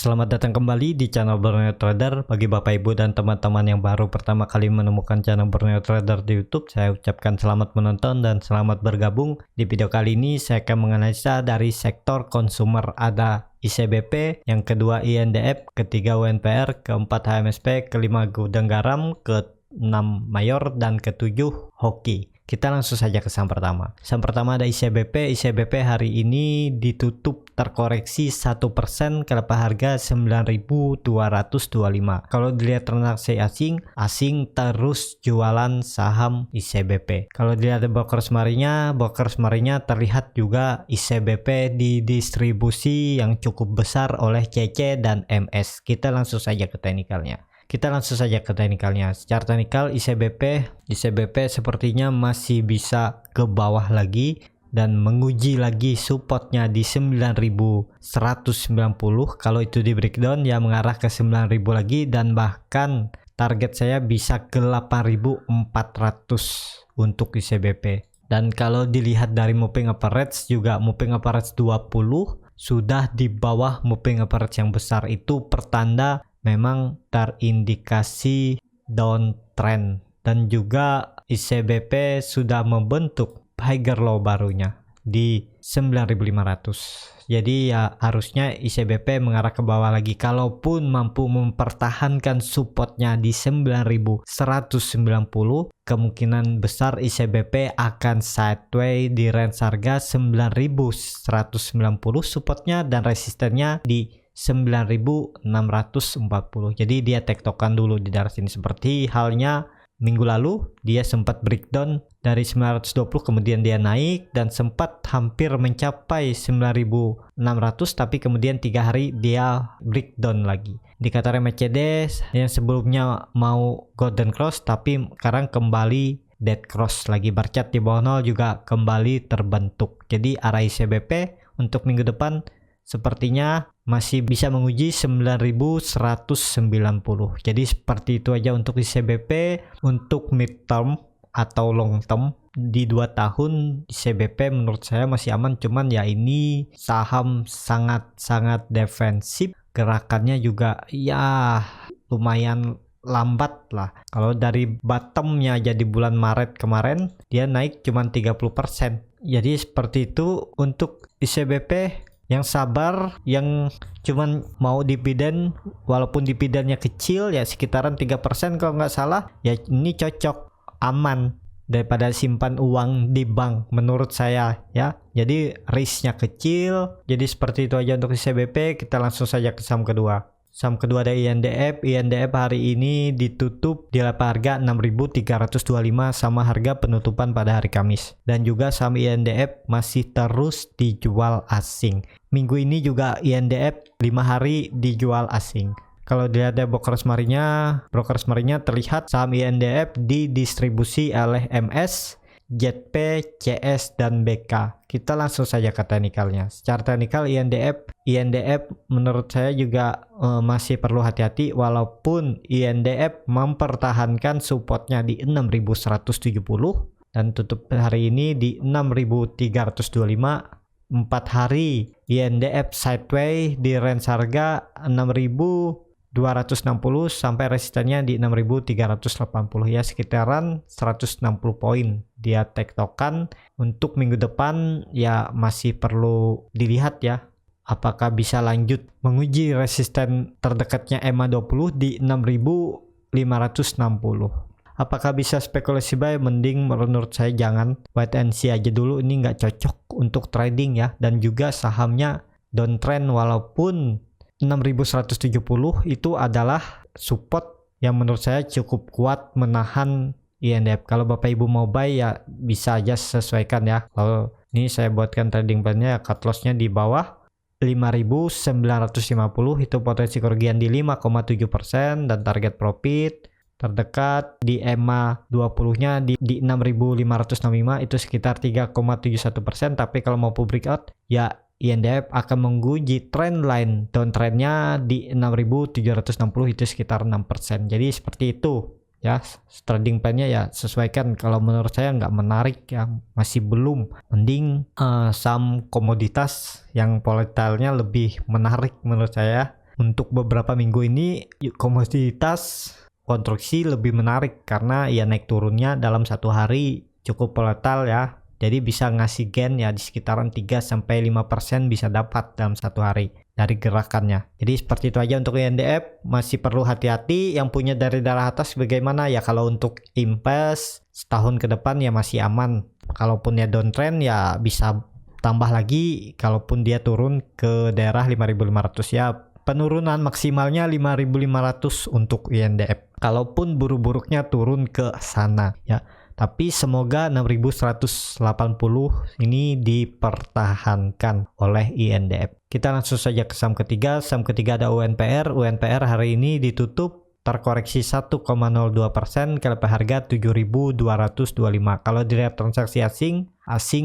Selamat datang kembali di channel Borneo Trader. Bagi Bapak Ibu dan teman-teman yang baru pertama kali menemukan channel Borneo Trader di YouTube, saya ucapkan selamat menonton dan selamat bergabung. Di video kali ini saya akan menganalisa dari sektor konsumer, ada ICBP, yang kedua INDF, ketiga UNPR, keempat HMSP, kelima gudang garam, keenam mayor, dan ketujuh hoki. Kita langsung saja ke saham pertama. Saham pertama ada ICBP. ICBP hari ini ditutup terkoreksi 1% ke lepas harga 9.225. Kalau dilihat transaksi asing terus jualan saham ICBP. Kalau dilihat brokers marinya terlihat juga ICBP didistribusi yang cukup besar oleh CC dan MS. Kita langsung saja ke teknikalnya. Secara teknikal ICBP sepertinya masih bisa ke bawah lagi dan menguji lagi supportnya di 9.190. Kalau itu di breakdown ya mengarah ke 9.000 lagi, dan bahkan target saya bisa ke 8.400 untuk ICBP. Dan kalau dilihat dari moving average juga, moving average 20 sudah di bawah moving average yang besar. Itu pertanda memang terindikasi downtrend, dan juga ICBP sudah membentuk higher low barunya di 9.500. Jadi ya harusnya ICBP mengarah ke bawah lagi. Kalaupun mampu mempertahankan supportnya di 9.190, kemungkinan besar ICBP akan sideways di range harga 9.190 supportnya, dan resistennya di 9.640. Jadi dia tektokan dulu di daerah sini, seperti halnya minggu lalu dia sempat breakdown dari 920, kemudian dia naik dan sempat hampir mencapai 9.600, tapi kemudian 3 hari dia breakdown lagi. Indikator MACD yang sebelumnya mau golden cross tapi sekarang kembali dead cross lagi. Bar chart di bawah 0 juga kembali terbentuk. Jadi arah ICBP untuk minggu depan sepertinya masih bisa menguji 9.190. Jadi seperti itu aja untuk ICBP. Untuk mid term atau long term di 2 tahun ICBP menurut saya masih aman, cuman ya ini saham sangat defensif, gerakannya juga ya lumayan lambat lah. Kalau dari bottomnya jadi bulan Maret kemarin dia naik cuman 30%. Jadi seperti itu untuk ICBP. Yang sabar, yang cuman mau dividen, walaupun dividennya kecil ya sekitaran 3% kalau nggak salah, ya ini cocok, aman daripada simpan uang di bank menurut saya ya. Jadi risknya kecil. Jadi seperti itu aja untuk ICBP. Kita langsung saja ke saham kedua. Saham kedua ada INDF. INDF hari ini ditutup di lepas harga 6.325 sama harga penutupan pada hari Kamis. Dan juga saham INDF masih terus dijual asing. Minggu ini juga INDF 5 hari dijual asing. Kalau dilihat dari brokers marinya terlihat saham INDF didistribusi oleh MS, ZP, CS, dan BK. Kita langsung saja ke teknikalnya. Secara teknikal INDF menurut saya juga masih perlu hati-hati, walaupun INDF mempertahankan supportnya di 6.170 dan tutup hari ini di 6.325. 4 hari INDF sideways di range harga 6.260 sampai resistennya di 6.380, ya sekitaran 160 poin dia tektokan. Untuk minggu depan ya masih perlu dilihat ya, apakah bisa lanjut menguji resisten terdekatnya EMA20 di 6.560. Apakah bisa spekulasi buy? Mending menurut saya jangan, wait and see aja dulu. Ini nggak cocok untuk trading ya, dan juga sahamnya downtrend, walaupun 6.170 itu adalah support yang menurut saya cukup kuat menahan INDF. Kalau Bapak Ibu mau buy ya bisa aja sesuaikan ya. Kalau ini saya buatkan trading plan-nya ya, cut loss-nya di bawah 5.950, itu potensi kerugian di 5,7%, dan target profit terdekat di EMA 20-nya di 6.565, itu sekitar 3,71%. Tapi kalau mau breakout ya INDF akan menguji trend line downtrendnya di 6.760, itu sekitar 6%. Jadi seperti itu ya, trading plan-nya ya sesuaikan. Kalau menurut saya nggak menarik ya, masih belum. Mending saham komoditas yang volatilnya lebih menarik menurut saya. Untuk beberapa minggu ini komoditas konstruksi lebih menarik karena ya naik turunnya dalam satu hari cukup volatile ya. Jadi bisa ngasih gain ya di sekitaran 3-5% bisa dapat dalam satu hari dari gerakannya. Jadi seperti itu aja untuk INDF. Masih perlu hati-hati. Yang punya dari darah atas bagaimana ya, kalau untuk invest setahun ke depan ya masih aman. Kalaupun ya downtrend ya bisa tambah lagi. Kalaupun dia turun ke daerah 5.500 ya penurunan maksimalnya 5.500 untuk INDF. Kalaupun buruk-buruknya turun ke sana ya. Tapi semoga 6.180 ini dipertahankan oleh INDF. Kita langsung saja ke saham ketiga. Saham ketiga ada UNPR. UNPR hari ini ditutup terkoreksi 1,02% ke level harga 7.225. Kalau dilihat transaksi asing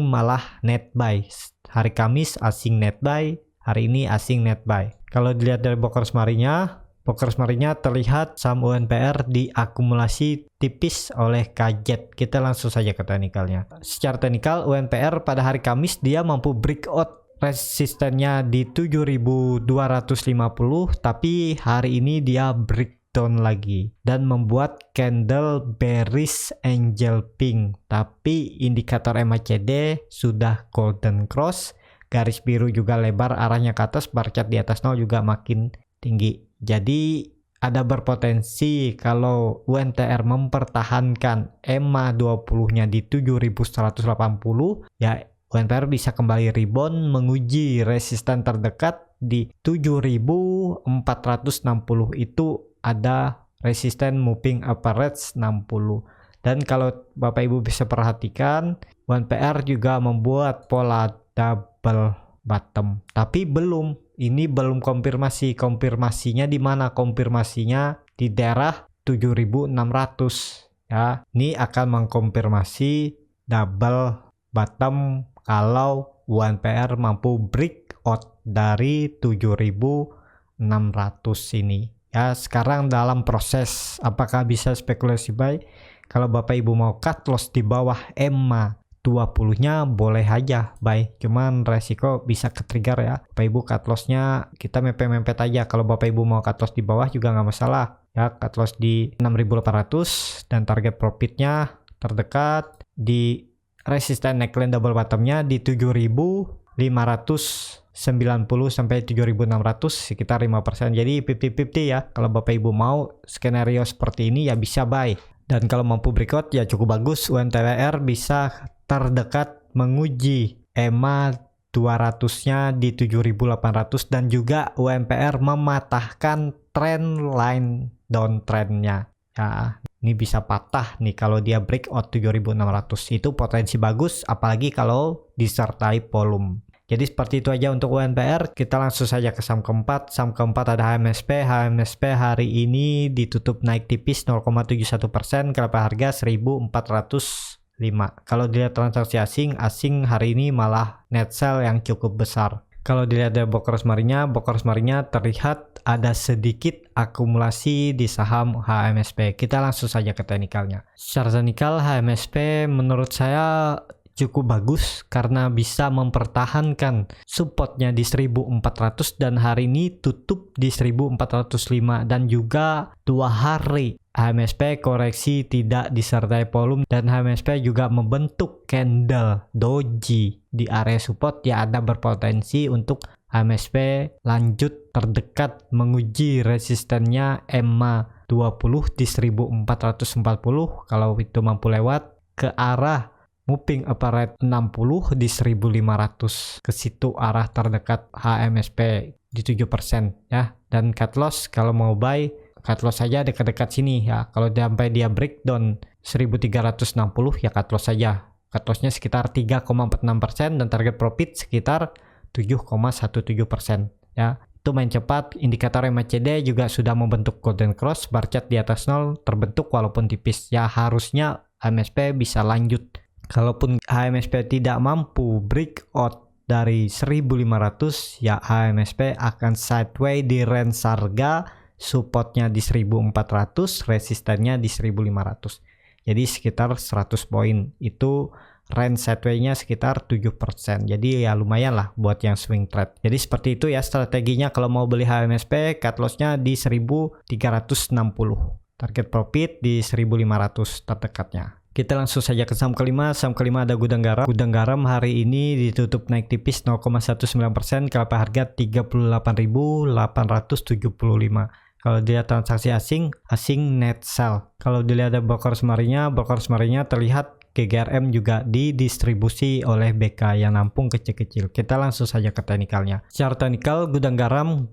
malah net buy. Hari Kamis asing net buy, hari ini asing net buy. Kalau dilihat dari Brokers Marinya terlihat saham UNPR diakumulasi tipis oleh KZ. Kita langsung saja ke teknikalnya. Secara teknikal UNPR pada hari Kamis dia mampu breakout resistennya di 7.250, tapi hari ini dia breakdown lagi dan membuat candle bearish angel pink. Tapi indikator MACD sudah golden cross, garis biru juga lebar arahnya ke atas, bar chart di atas 0 juga makin tinggi. Jadi ada berpotensi kalau UNTR mempertahankan EMA 20-nya di 7.180 ya UNTR bisa kembali rebound menguji resisten terdekat di 7.460. Itu ada resisten moving average 60. Dan kalau Bapak Ibu bisa perhatikan, UNPR juga membuat pola double bottom, tapi ini belum konfirmasi. Konfirmasinya di mana? Konfirmasinya di daerah 7.600 ya. Ini akan mengkonfirmasi double bottom kalau UNPR mampu breakout dari 7.600 ini ya. Sekarang dalam proses apakah bisa spekulasi buy. Kalau Bapak Ibu mau cut loss di bawah EMA 20-nya boleh aja buy, cuman resiko bisa ke-trigger ya. Bapak Ibu cut loss-nya kita mepet-mepet aja. Kalau Bapak Ibu mau cut loss di bawah juga nggak masalah ya. Cut loss di 6.800 dan target profitnya terdekat di resisten neckline double bottom-nya di 7.590 sampai 7.600, sekitar 5%. Jadi 50-50 ya. Kalau Bapak Ibu mau skenario seperti ini ya bisa buy. Dan kalau mampu breakout ya cukup bagus. UNTWR bisa terdekat menguji EMA 200-nya di 7.800 dan juga UNPR mematahkan trend line downtrend-nya. Ya, ini bisa patah nih kalau dia breakout 7.600. Itu potensi bagus apalagi kalau disertai volume. Jadi seperti itu aja untuk UNPR. Kita langsung saja ke saham keempat. Saham keempat ada HMSP. HMSP hari ini ditutup naik tipis 0,71% ke level harga 1.405. Kalau dilihat transaksi asing hari ini malah net sell yang cukup besar. Kalau dilihat dari Brokers Marinya terlihat ada sedikit akumulasi di saham HMSP. Kita langsung saja ke teknikalnya. Secara teknikal HMSP menurut saya cukup bagus karena bisa mempertahankan supportnya di 1.400 dan hari ini tutup di 1.405 dan juga 2 hari HMSP koreksi tidak disertai volume dan HMSP juga membentuk candle doji di area support ya. Ada berpotensi untuk HMSP lanjut terdekat menguji resistennya EMA 20 di 1.440. Kalau itu mampu lewat ke arah moving average 60 di 1.500, ke situ arah terdekat HMSP di 7% ya. Dan cut loss kalau mau buy cut loss saja dekat-dekat sini ya. Kalau sampai dia breakdown 1.360 ya cut loss saja. Cut lossnya sekitar 3,46% dan target profit sekitar 7,17% ya. Itu main cepat. Indikator MACD juga sudah membentuk golden cross, bar chart di atas 0 terbentuk walaupun tipis ya. Harusnya HMSP bisa lanjut. Kalaupun HMSP tidak mampu breakout dari 1.500 ya HMSP akan sideways di range harga, supportnya di 1.400, resistennya di 1.500. Jadi sekitar 100 poin itu range sideway-nya sekitar 7%. Jadi ya lumayan lah buat yang swing trade. Jadi seperti itu ya strateginya kalau mau beli HMSP, cut loss-nya di 1360. Target profit di 1500 terdekatnya. Kita langsung saja ke saham kelima. Saham kelima ada Gudang Garam. Gudang Garam hari ini ditutup naik tipis 0,19%, kelapa harga 38.875. Kalau dilihat transaksi asing net sell. Kalau dilihat ada broker semarinya terlihat GGRM juga didistribusi oleh BK yang nampung kecil-kecil. Kita langsung saja ke teknikalnya. Secara teknikal Gudang Garam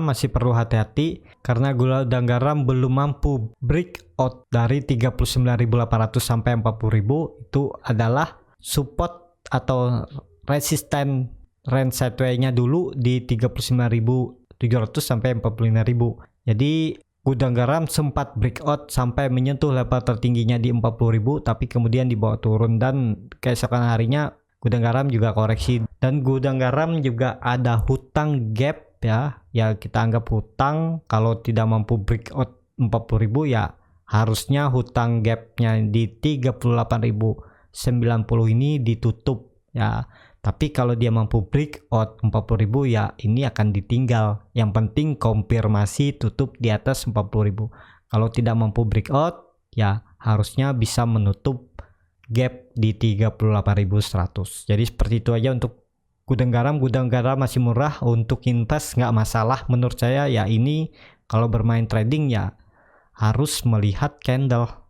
masih perlu hati-hati karena Gudang Garam belum mampu breakout dari 39.800 sampai 40.000. Itu adalah support atau resisten range sideway-nya dulu di 39.700 sampai 45.000. Jadi Gudang Garam sempat breakout sampai menyentuh level tertingginya di 40.000, tapi kemudian dibawa turun dan keesokan harinya Gudang Garam juga koreksi. Dan Gudang Garam juga ada hutang gap ya kita anggap hutang. Kalau tidak mampu breakout 40.000 ya harusnya hutang gapnya di 38.090 ini ditutup ya. Tapi kalau dia mampu breakout 40.000 ya ini akan ditinggal. Yang penting konfirmasi tutup di atas 40.000. Kalau tidak mampu breakout ya harusnya bisa menutup gap di 38.100. Jadi seperti itu aja untuk Gudang Garam. Gudang Garam masih murah untuk invest, nggak masalah menurut saya ya. Ini kalau bermain trading ya harus melihat candle.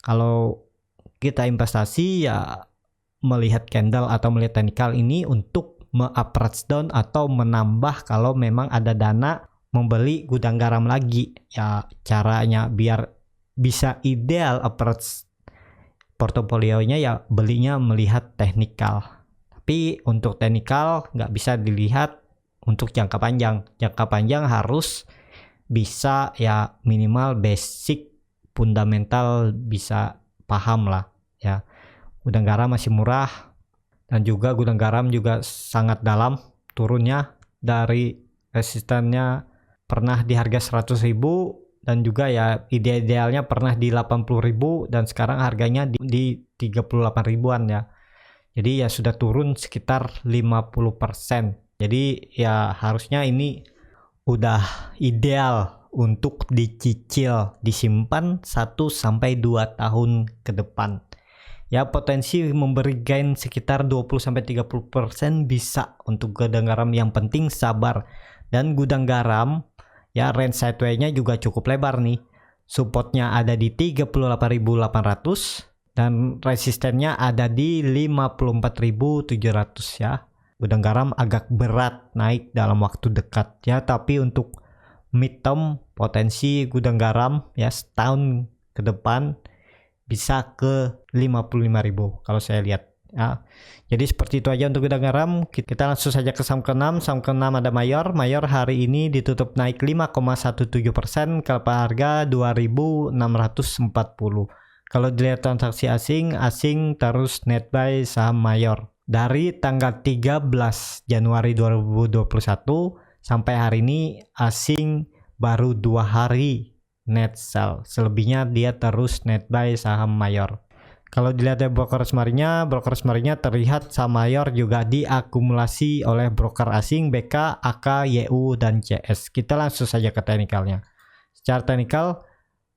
Kalau kita investasi ya melihat candle atau melihat teknikal ini untuk me-approach down atau menambah kalau memang ada dana membeli Gudang Garam lagi ya. Caranya biar bisa ideal approach portofolionya ya belinya melihat teknikal. Tapi untuk teknikal nggak bisa dilihat untuk jangka panjang. Jangka panjang harus bisa ya minimal basic fundamental bisa paham lah ya. Gudang Garam masih murah dan juga Gudang Garam juga sangat dalam turunnya dari resistennya pernah di harga 100.000 dan juga ya idealnya pernah di 80.000 dan sekarang harganya di 38 ribuan ya. Jadi ya sudah turun sekitar 50%. Jadi ya harusnya ini udah ideal untuk dicicil, disimpan 1-2 tahun ke depan. Ya potensi memberi gain sekitar 20-30% bisa untuk Gudang Garam. Yang penting sabar. Dan Gudang Garam ya range sideway-nya juga cukup lebar nih. Supportnya ada di 38.800 dan resistennya ada di 54.700 ya. Gudang Garam agak berat naik dalam waktu dekat ya, tapi untuk midterm potensi Gudang Garam ya setahun ke depan bisa ke 55.000 kalau saya lihat ya. Jadi seperti itu aja untuk Gudang Garam. Kita langsung saja ke saham ke-6. Saham ke-6 ada Mayor. Mayor hari ini ditutup naik 5,17%, kelapa harga 2.640. Kalau dilihat transaksi asing terus net buy saham Mayor dari tanggal 13 Januari 2021 sampai hari ini asing baru 2 hari net sell. Selebihnya dia terus net buy saham Mayor. Kalau dilihat dari broker semarinya terlihat saham Mayor juga diakumulasi oleh broker asing BK, AK, YU, dan CS. Kita langsung saja ke teknikalnya. Secara teknikal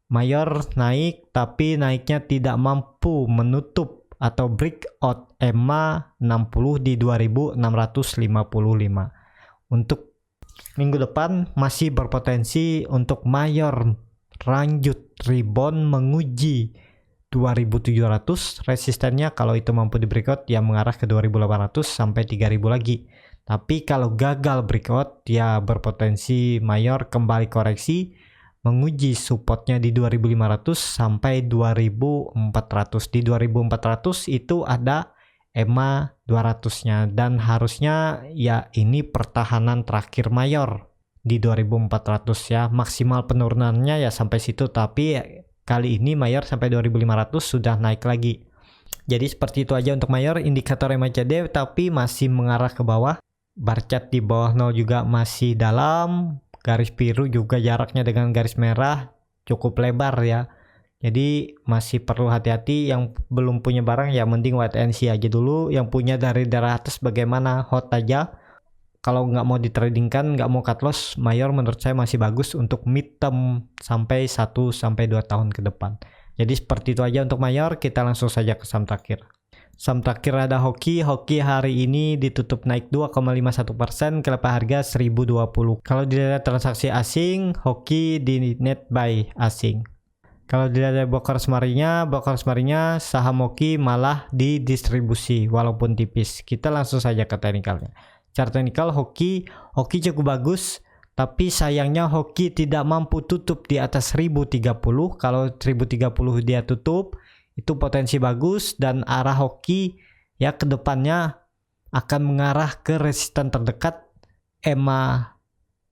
Mayor naik tapi naiknya tidak mampu menutup atau breakout EMA 60 di 2655. Untuk minggu depan masih berpotensi untuk Mayor lanjut rebound menguji 2700. Resistennya kalau itu mampu di breakout ya mengarah ke 2800 sampai 3000 lagi. Tapi kalau gagal breakout ya berpotensi Mayor kembali koreksi menguji supportnya di 2500 sampai 2400. Di 2400 itu ada EMA 200-nya dan harusnya ya ini pertahanan terakhir Mayor di 2400 ya. Maksimal penurunannya ya sampai situ, tapi kali ini Mayor sampai 2500 sudah naik lagi. Jadi seperti itu aja untuk Mayor. Indikator MACD tapi masih mengarah ke bawah. Bar chart di bawah 0 juga masih dalam. Garis biru juga jaraknya dengan garis merah cukup lebar ya. Jadi masih perlu hati-hati. Yang belum punya barang ya mending wait and see aja dulu. Yang punya dari darah atas bagaimana, hold aja. Kalau nggak mau ditradingkan, nggak mau cut loss, mayor menurut saya masih bagus untuk mid term sampai 1-2 tahun ke depan. Jadi seperti itu aja untuk mayor. Kita langsung saja ke saham terakhir. Saham terakhir ada Hoki. Hoki hari ini ditutup naik 2,51% ke level harga 1020. Kalau dilihat transaksi asing, Hoki di net buy asing. Kalau dilihat dari broker semarinya saham Hoki malah didistribusi walaupun tipis. Kita langsung saja ke teknikalnya. Chart teknikal Hoki cukup bagus, tapi sayangnya Hoki tidak mampu tutup di atas 1030. Kalau 1030 dia tutup, itu potensi bagus dan arah Hoki ya ke depannya akan mengarah ke resisten terdekat EMA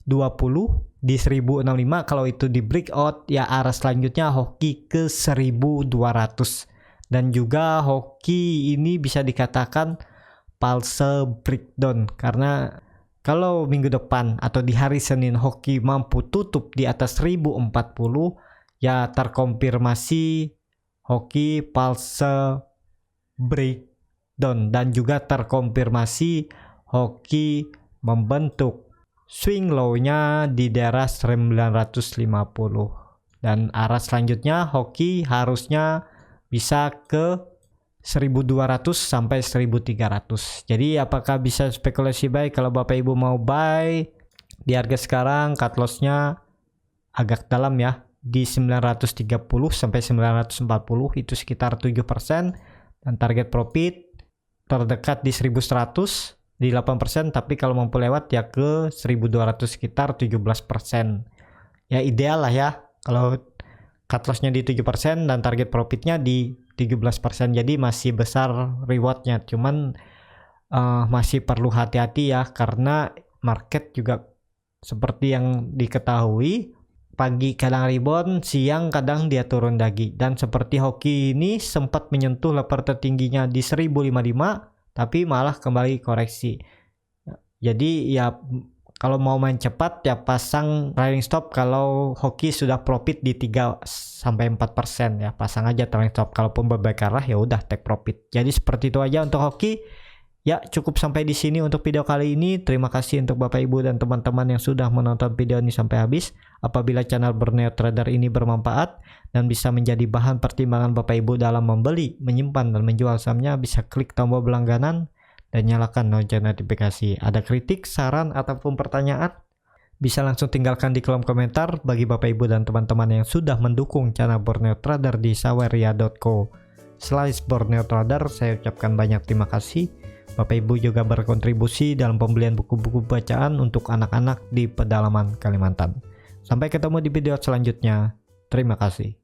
20 di 1065. Kalau itu di breakout ya arah selanjutnya Hoki ke 1200. Dan juga Hoki ini bisa dikatakan false breakdown, karena kalau minggu depan atau di hari Senin Hoki mampu tutup di atas 1040 ya terkonfirmasi Hoki false breakdown dan juga terkonfirmasi Hoki membentuk swing low-nya di daerah 950 dan arah selanjutnya Hoki harusnya bisa ke 1200 sampai 1300. Jadi apakah bisa spekulasi buy? Kalau Bapak Ibu mau buy di harga sekarang, cut loss-nya agak dalam ya, di 930 sampai 940, itu sekitar 7%, dan target profit terdekat di 1100 di 8%, tapi kalau mampu lewat ya ke 1200 sekitar 17%. Ya ideal lah ya kalau cut loss-nya di 7% dan target profitnya di 17%, jadi masih besar rewardnya. Cuman masih perlu hati-hati ya, karena market juga seperti yang diketahui pagi kadang rebound, siang kadang dia turun lagi. Dan seperti Hoki ini sempat menyentuh level tertingginya di 1055 tapi malah kembali koreksi. Jadi ya kalau mau main cepat ya pasang trailing stop kalau Hoki sudah profit di 3-4% ya, pasang aja trailing stop. Kalaupun berbalik arah ya udah take profit. Jadi seperti itu aja untuk Hoki. Ya cukup sampai di sini untuk video kali ini. Terima kasih untuk Bapak Ibu dan teman-teman yang sudah menonton video ini sampai habis. Apabila channel Borneo Trader ini bermanfaat dan bisa menjadi bahan pertimbangan Bapak Ibu dalam membeli, menyimpan dan menjual sahamnya, bisa klik tombol berlangganan dan nyalakan lonceng notifikasi. Ada kritik, saran, ataupun pertanyaan, bisa langsung tinggalkan di kolom komentar. Bagi Bapak Ibu dan teman-teman yang sudah mendukung channel Borneo Trader di saweria.co/Borneo Trader, saya ucapkan banyak terima kasih. Bapak Ibu juga berkontribusi dalam pembelian buku-buku bacaan untuk anak-anak di pedalaman Kalimantan. Sampai ketemu di video selanjutnya. Terima kasih.